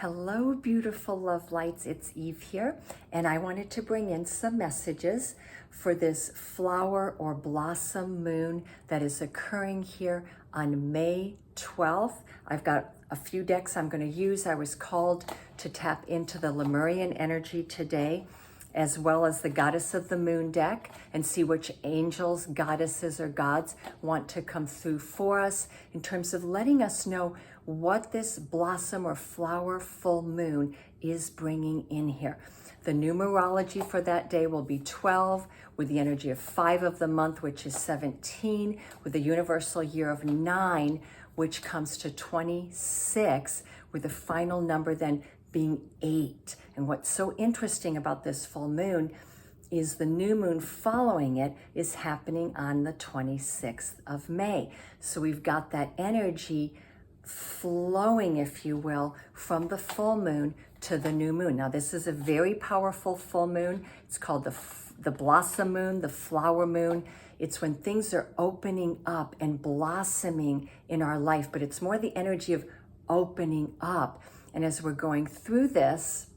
Hello, beautiful love lights. It's Eve here, and I wanted to bring in some messages for this flower or blossom moon that is occurring here on May 12th. I've got a few decks I'm going to use. I was called to tap into the Lemurian energy today, as well as the Goddess of the Moon deck, and see which angels, goddesses, or gods want to come through for us in terms of letting us know what this blossom or flower full moon is bringing in here. The numerology for that day will be 12, with the energy of 5 of the month, which is 17, with the universal year of 9, which comes to 26, with the final number then being 8. And what's so interesting about this full moon is the new moon following it is happening on the 26th of May. So we've got that energy flowing, if you will, from the full moon to the new moon. Now, this is a very powerful full moon. It's called the blossom moon, the flower moon. It's when things are opening up and blossoming in our life, but it's more the energy of opening up. And as we're going through this,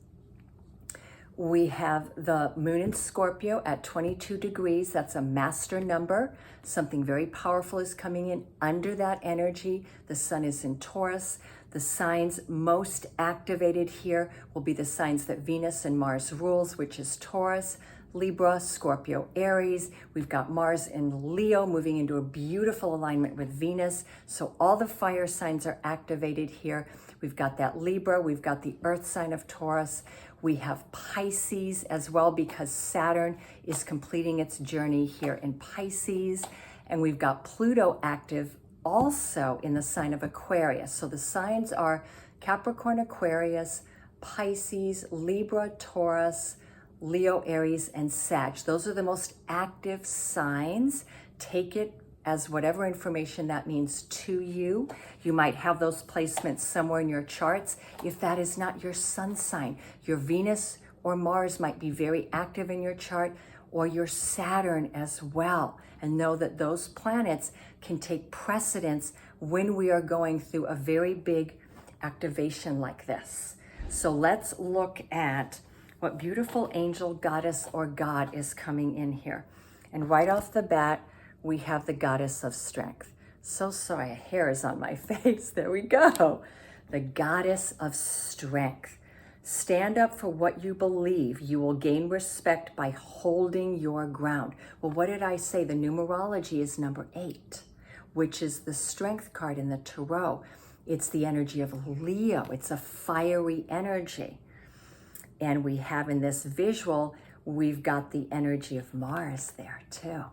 we have the moon in Scorpio at 22 degrees. That's a master number. Something very powerful is coming in under that energy. The sun is in Taurus. The signs most activated here will be the signs that Venus and Mars rules, which is Taurus, Libra, Scorpio, Aries. We've got Mars in Leo moving into a beautiful alignment with Venus. So all the fire signs are activated here. We've got that Libra. We've got the earth sign of Taurus. We have Pisces as well, because Saturn is completing its journey here in Pisces. And we've got Pluto active also in the sign of Aquarius. So the signs are Capricorn, Aquarius, Pisces, Libra, Taurus, Leo, Aries, and Sag. Those are the most active signs. Take it as whatever information that means to you. You might have those placements somewhere in your charts. If that is not your sun sign, your Venus or Mars might be very active in your chart, or your Saturn as well. And know that those planets can take precedence when we are going through a very big activation like this. So let's look at what beautiful angel, goddess, or god is coming in here. And right off the bat, we have the goddess of strength. So sorry, a hair is on my face. There we go. The goddess of strength. Stand up for what you believe. You will gain respect by holding your ground. Well, what did I say? The numerology is number 8, which is the strength card in the tarot. It's the energy of Leo. It's a fiery energy. And we have in this visual, we've got the energy of Mars there too.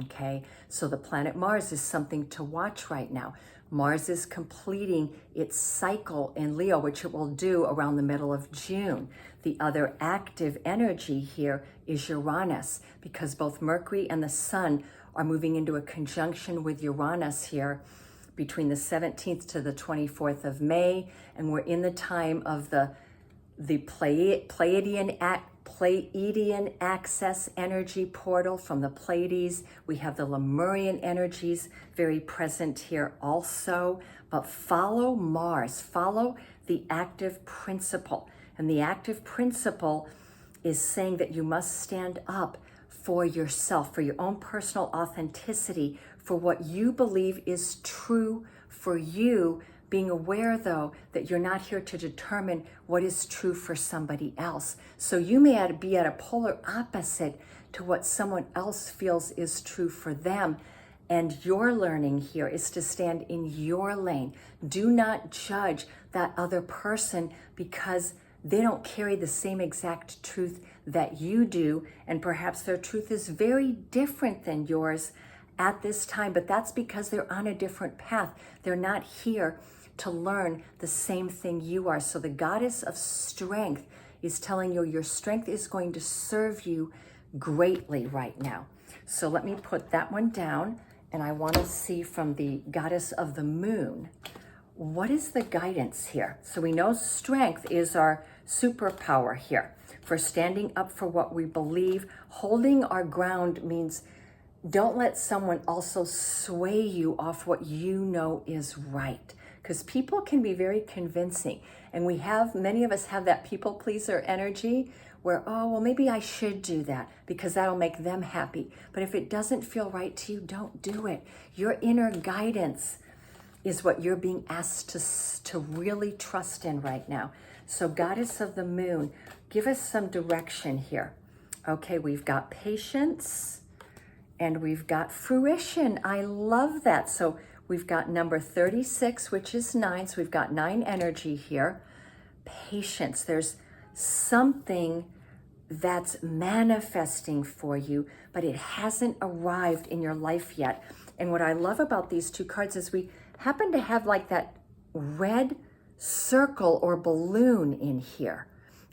Okay, so the planet Mars is something to watch right now. Mars is completing its cycle in Leo, which it will do around the middle of June. The other active energy here is Uranus, because both Mercury and the Sun are moving into a conjunction with Uranus here between the 17th to the 24th of May, and we're in the time of the Pleiadian access energy portal from the Pleiades. We have the Lemurian energies very present here also. But follow Mars, follow the active principle. And the active principle is saying that you must stand up for yourself, for your own personal authenticity, for what you believe is true for you. Being aware, though, that you're not here to determine what is true for somebody else. So you may be at a polar opposite to what someone else feels is true for them. And your learning here is to stand in your lane. Do not judge that other person because they don't carry the same exact truth that you do. And perhaps their truth is very different than yours at this time. But that's because they're on a different path. They're not here to learn the same thing you are. So the goddess of strength is telling you your strength is going to serve you greatly right now. So let me put that one down, and I want to see from the goddess of the moon, what is the guidance here? So we know strength is our superpower here for standing up for what we believe. Holding our ground means don't let someone also sway you off what you know is right. because people can be very convincing. And many of us have that people pleaser energy where, oh, well, maybe I should do that because that'll make them happy. But if it doesn't feel right to you, don't do it. Your inner guidance is what you're being asked to really trust in right now. So Goddess of the Moon, give us some direction here. Okay, we've got patience and we've got fruition. I love that. So we've got number 36, which is 9. So we've got 9 energy here. Patience. There's something that's manifesting for you, but it hasn't arrived in your life yet. And what I love about these 2 cards is we happen to have like that red circle or balloon in here,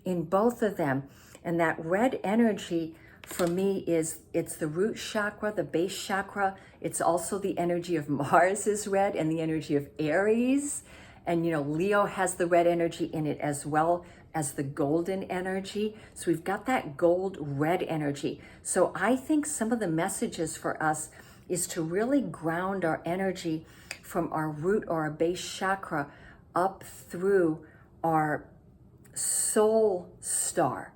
in both of them. And that red energy for me it's the root chakra, the base chakra. It's also the energy of Mars is red and the energy of Aries. And Leo has the red energy in it as well as the golden energy. So we've got that gold red energy. So I think some of the messages for us is to really ground our energy from our root or our base chakra up through our soul star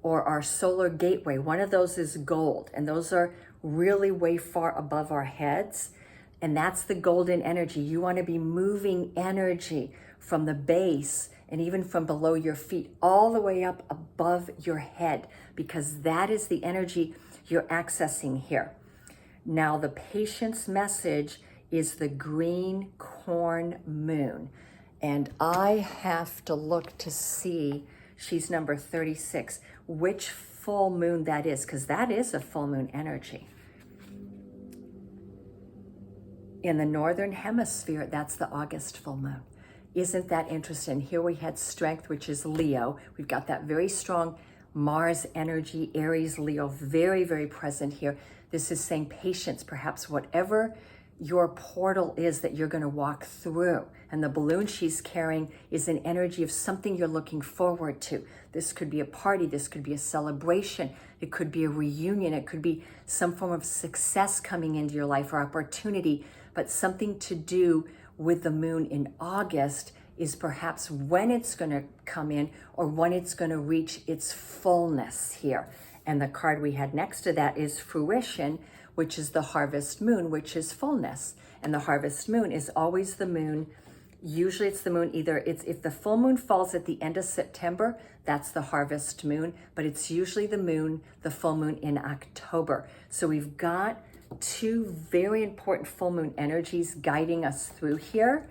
or our solar gateway. One of those is gold, and those are really way far above our heads. And that's the golden energy. You want to be moving energy from the base and even from below your feet all the way up above your head, because that is the energy you're accessing here. Now, the patience message is the green corn moon. And I have to look to see, she's number 36, which full moon that is, because that is a full moon energy. In the Northern Hemisphere, that's the August full moon. Isn't that interesting? Here we had strength, which is Leo. We've got that very strong Mars energy, Aries, Leo, very, very present here. This is saying patience, perhaps whatever your portal is that you're going to walk through. And the balloon she's carrying is an energy of something you're looking forward to. This could be a party. This could be a celebration. It could be a reunion. It could be some form of success coming into your life or opportunity, but something to do with the moon in August is perhaps when it's going to come in or when it's going to reach its fullness here. And the card we had next to that is fruition, which is the harvest moon, which is fullness. And the harvest moon is always the moon. Usually it's the moon, if the full moon falls at the end of September, that's the harvest moon, but it's usually the full moon in October. So we've got 2 very important full moon energies guiding us through here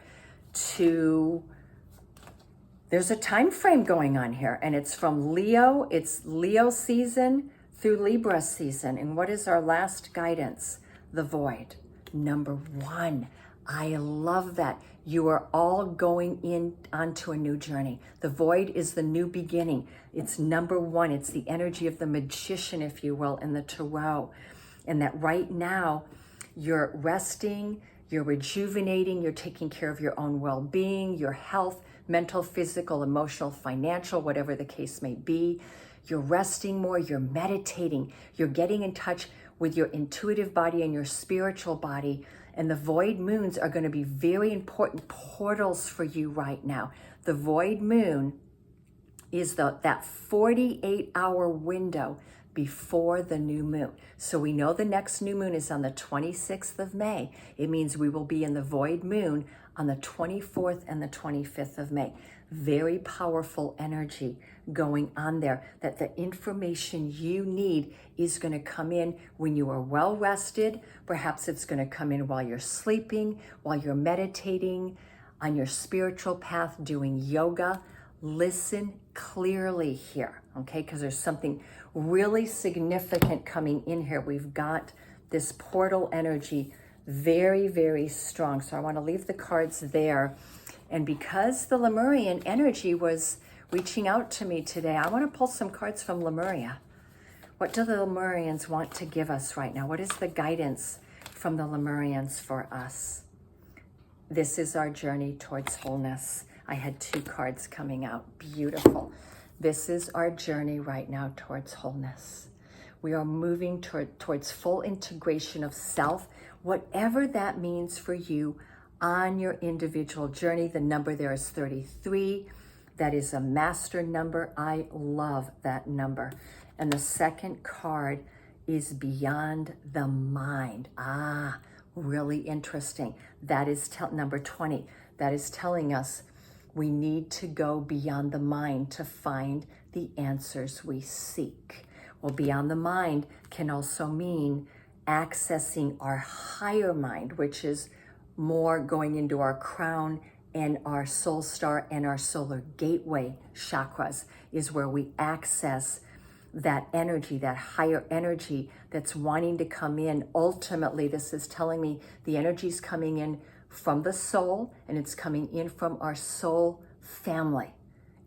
there's a time frame going on here, and it's from Leo, it's Leo season through Libra season. And what is our last guidance? The void. Number 1. I love that. You are all going onto a new journey. The void is the new beginning. It's number 1. It's the energy of the magician, if you will, in the tarot. And that right now you're resting, you're rejuvenating, you're taking care of your own well-being, your health, mental, physical, emotional, financial, whatever the case may be. You're resting more, you're meditating, you're getting in touch with your intuitive body and your spiritual body. And the void moons are going to be very important portals for you right now. The void moon is that 48-hour window before the new moon. So we know the next new moon is on the 26th of May. It means we will be in the void moon on the 24th and the 25th of May. Very powerful energy going on there, that the information you need is going to come in when you are well rested. Perhaps it's going to come in while you're sleeping, while you're meditating, on your spiritual path, doing yoga. Listen clearly here, okay? Because there's something really significant coming in here. We've got this portal energy very, very strong. So I want to leave the cards there. And because the Lemurian energy was reaching out to me today, I want to pull some cards from Lemuria. What do the Lemurians want to give us right now? What is the guidance from the Lemurians for us? This is our journey towards wholeness. I had 2 cards coming out. Beautiful. This is our journey right now towards wholeness. We are moving towards full integration of self. Whatever that means for you, on your individual journey. The number there is 33. That is a master number. I love that number. And the second card is beyond the mind. Ah, really interesting. That is number 20. That is telling us we need to go beyond the mind to find the answers we seek. Well, beyond the mind can also mean accessing our higher mind, which is more going into our crown and our soul star and our solar gateway chakras, is where we access that energy, that higher energy that's wanting to come in. Ultimately, this is telling me the energy is coming in from the soul, and it's coming in from our soul family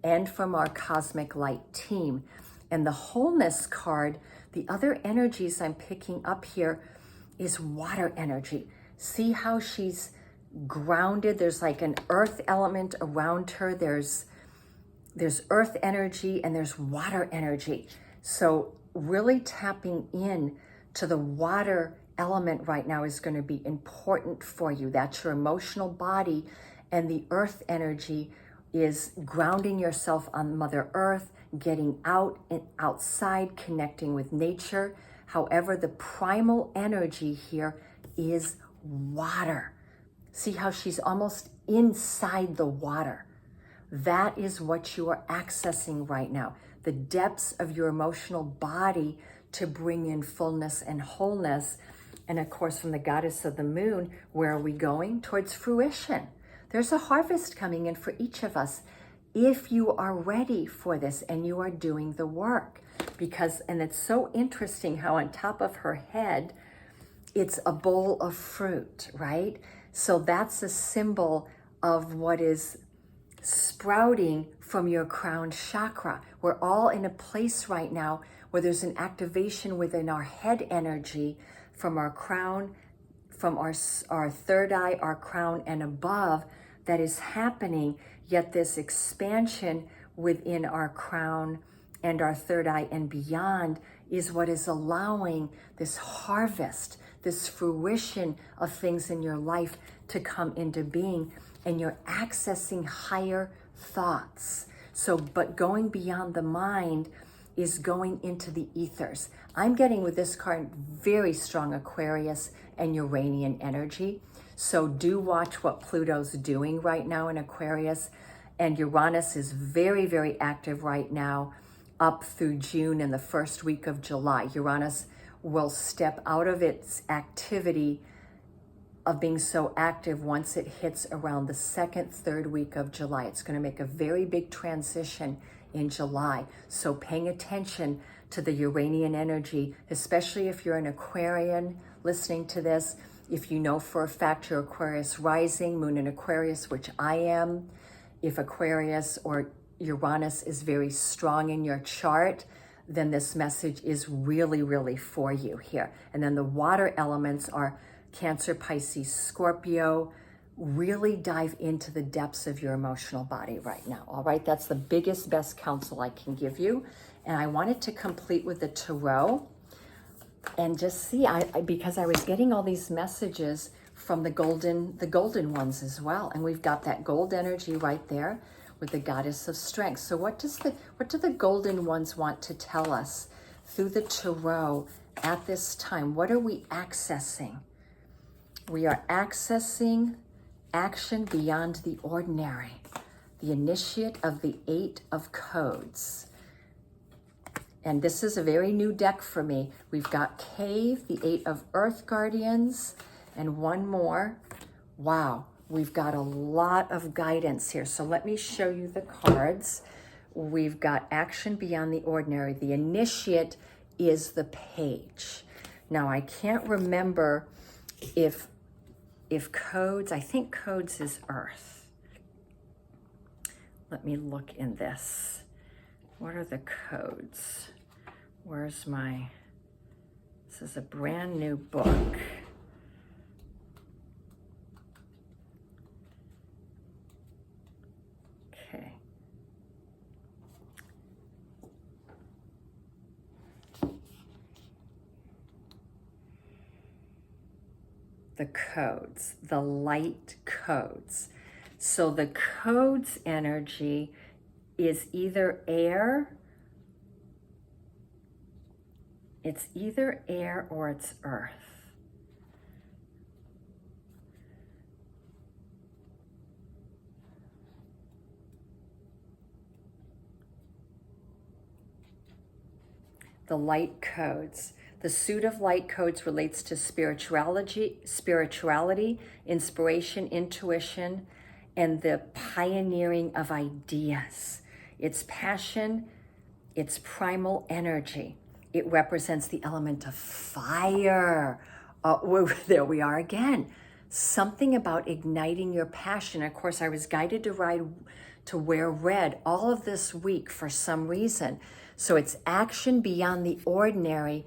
and from our cosmic light team. And the wholeness card, the other energies I'm picking up here is water energy. See how she's grounded? There's like an earth element around her. There's earth energy and there's water energy. So really tapping in to the water element right now is going to be important for you. That's your emotional body, and the earth energy is grounding yourself on Mother Earth, getting out and outside, connecting with nature. However, the primal energy here is water. See how she's almost inside the water. That is what you are accessing right now. The depths of your emotional body to bring in fullness and wholeness. And of course, from the goddess of the moon, where are we going? Towards fruition. There's a harvest coming in for each of us if you are ready for this and you are doing the work. And it's so interesting how on top of her head, it's a bowl of fruit, right? So that's a symbol of what is sprouting from your crown chakra. We're all in a place right now where there's an activation within our head energy from our crown, from our third eye, our crown, and above, that is happening. Yet this expansion within our crown and our third eye and beyond is what is allowing this harvest, this fruition of things in your life to come into being. And you're accessing higher thoughts. So, but going beyond the mind is going into the ethers. I'm getting with this card very strong Aquarius and Uranian energy. So do watch what Pluto's doing right now in Aquarius. And Uranus is very, very active right now up through June and the first week of July. Uranus will step out of its activity of being so active once it hits around the second, third week of July. It's going to make a very big transition in July. So paying attention to the Uranian energy, especially if you're an Aquarian listening to this, if you know for a fact you're Aquarius rising, moon in Aquarius, which I am, if Aquarius or Uranus is very strong in your chart, then this message is really, really for you here. And then the water elements are Cancer, Pisces, Scorpio. Really dive into the depths of your emotional body right now. All right, that's the biggest, best counsel I can give you. And I wanted to complete with the tarot and just see, because I was getting all these messages from the golden ones as well. And we've got that gold energy right there with the goddess of strength. So what do the golden ones want to tell us through the tarot at this time? What are we accessing? We are accessing action beyond the ordinary, the initiate of the 8 of Codes. And this is a very new deck for me. We've got Cave, the 8 of Earth Guardians, and one more. Wow, we've got a lot of guidance here. So let me show you the cards. We've got action beyond the ordinary. The initiate is the Page. Now, I can't remember if Codes, I think Codes is Earth. Let me look in this. What are the codes? Where's this is a brand new book. Okay. the codes, the light codes. So the codes energy is either air, or it's earth. The light codes. The suit of light codes relates to spirituality, inspiration, intuition, and the pioneering of ideas. It's passion, it's primal energy. It represents the element of fire. There we are again. Something about igniting your passion. Of course, I was guided to wear red all of this week for some reason. So it's action beyond the ordinary,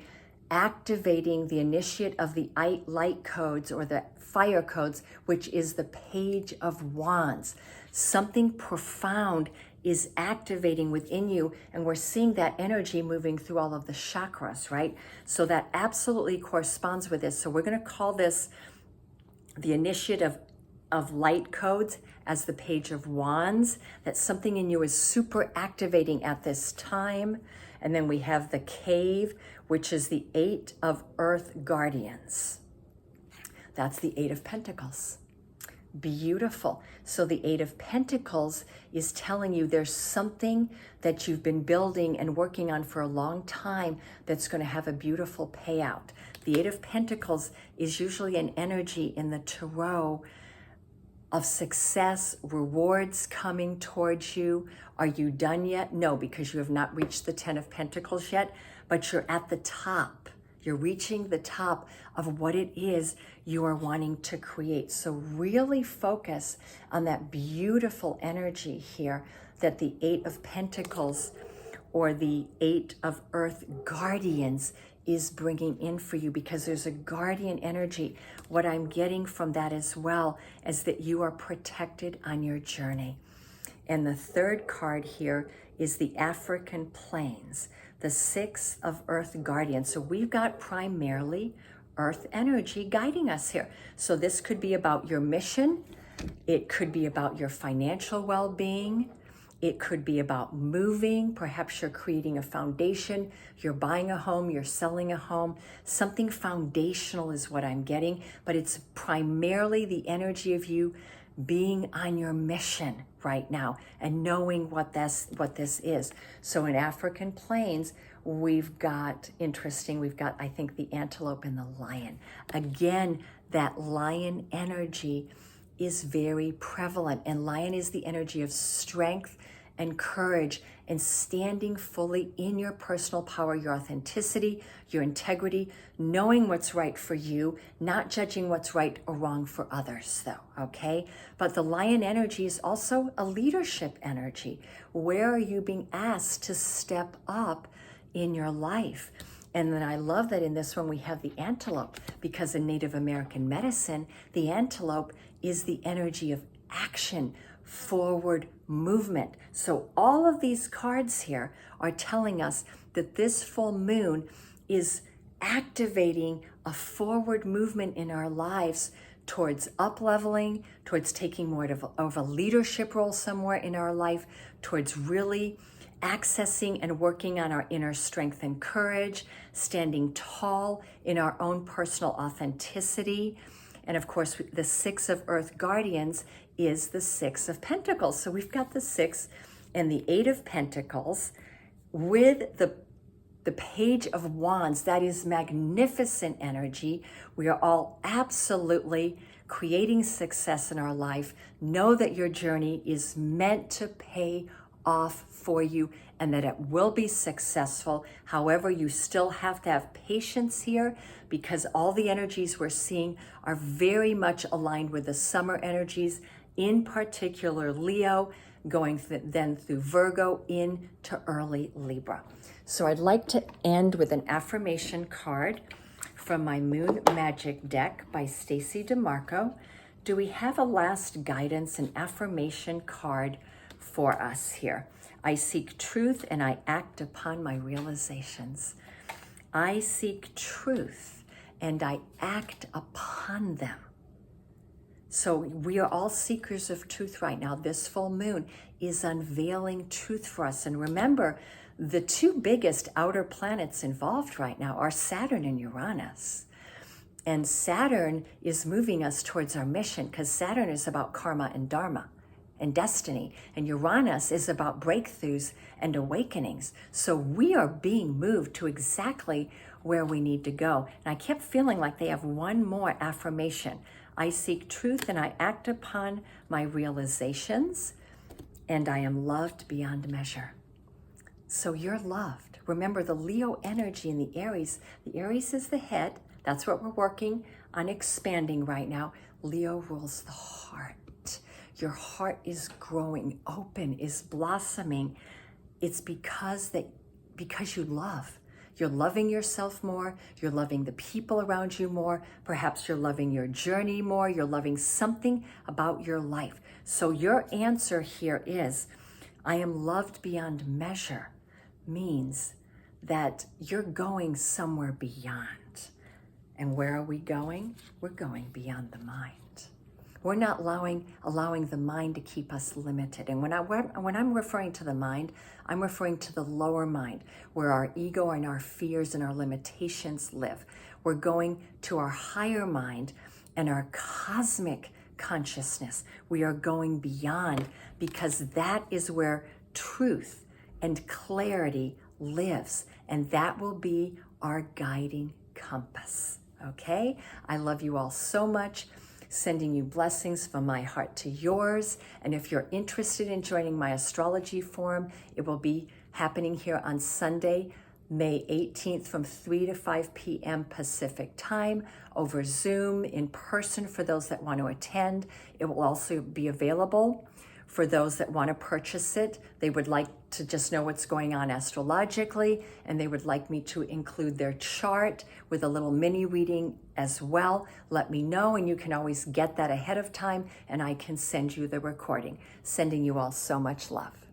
activating the initiate of the light codes or the fire codes, which is the Page of Wands. Something profound is activating within you, and we're seeing that energy moving through all of the chakras, right? So that absolutely corresponds with this. So we're going to call this the initiate of light codes as the Page of Wands, that something in you is super activating at this time. And then we have the Cave, which is the 8 of Earth Guardians. That's the 8 of Pentacles. Beautiful. So the 8 of Pentacles is telling you there's something that you've been building and working on for a long time that's going to have a beautiful payout. The 8 of Pentacles is usually an energy in the tarot of success, rewards coming towards you. Are you done yet? No, because you have not reached the 10 of Pentacles yet, but you're at the top. You're reaching the top of what it is you are wanting to create. So really focus on that beautiful energy here that the 8 of Pentacles or the 8 of Earth Guardians is bringing in for you, because there's a guardian energy. What I'm getting from that as well is that you are protected on your journey. And the third card here is the African Plains, the 6 of Earth Guardians. So we've got primarily Earth energy guiding us here. So this could be about your mission. It could be about your financial well-being. It could be about moving. Perhaps you're creating a foundation. You're buying a home. You're selling a home. Something foundational is what I'm getting, but it's primarily the energy of you being on your mission right now and knowing what this is. So in African Plains, we've got, I think, the antelope and the lion. Again, that lion energy is very prevalent, and lion is the energy of strength and courage and standing fully in your personal power, your authenticity, your integrity, knowing what's right for you, not judging what's right or wrong for others though, okay? But the lion energy is also a leadership energy. Where are you being asked to step up in your life? And then I love that in this one we have the antelope, because in Native American medicine, the antelope is the energy of action, forward movement. So all of these cards here are telling us that this full moon is activating a forward movement in our lives towards up-leveling, towards taking more of a leadership role somewhere in our life, towards really accessing and working on our inner strength and courage, standing tall in our own personal authenticity. And of course, the 6 of Earth Guardians is the 6 of Pentacles. So we've got the 6 and the 8 of Pentacles with the Page of Wands. That is magnificent energy. We are all absolutely creating success in our life. Know that your journey is meant to pay off for you and that it will be successful. However, you still have to have patience here, because all the energies we're seeing are very much aligned with the summer energies, in particular Leo, going then through Virgo into early Libra. So I'd like to end with an affirmation card from my Moon Magic deck by Stacy DeMarco. Do we have a last guidance and affirmation card for us here? I seek truth and I act upon my realizations. I seek truth and I act upon them. So we are all seekers of truth right now. This full moon is unveiling truth for us. And remember, the two biggest outer planets involved right now are Saturn and Uranus. And Saturn is moving us towards our mission, because Saturn is about karma and dharma and destiny. And Uranus is about breakthroughs and awakenings. So we are being moved to exactly where we need to go. And I kept feeling like they have one more affirmation. I seek truth and I act upon my realizations, and I am loved beyond measure. So you're loved. Remember the Leo energy in the Aries is the head. That's what we're working on expanding right now. Leo rules the heart. Your heart is growing, open, is blossoming. It's because you love. You're loving yourself more. You're loving the people around you more. Perhaps you're loving your journey more. You're loving something about your life. So your answer here is, I am loved beyond measure, means that you're going somewhere beyond. And where are we going? We're going beyond the mind. We're not allowing the mind to keep us limited. And when I'm referring to the mind, I'm referring to the lower mind, where our ego and our fears and our limitations live. We're going to our higher mind and our cosmic consciousness. We are going beyond, because that is where truth and clarity lives. And that will be our guiding compass. Okay? I love you all so much. Sending you blessings from my heart to yours. And if you're interested in joining my astrology forum, it will be happening here on Sunday, May 18th from 3 to 5 p.m. Pacific time, over Zoom, in person for those that want to attend. It will also be available for those that want to purchase it. They would like to just know what's going on astrologically, and they would like me to include their chart with a little mini reading as well. Let me know, and you can always get that ahead of time, and I can send you the recording. Sending you all so much love.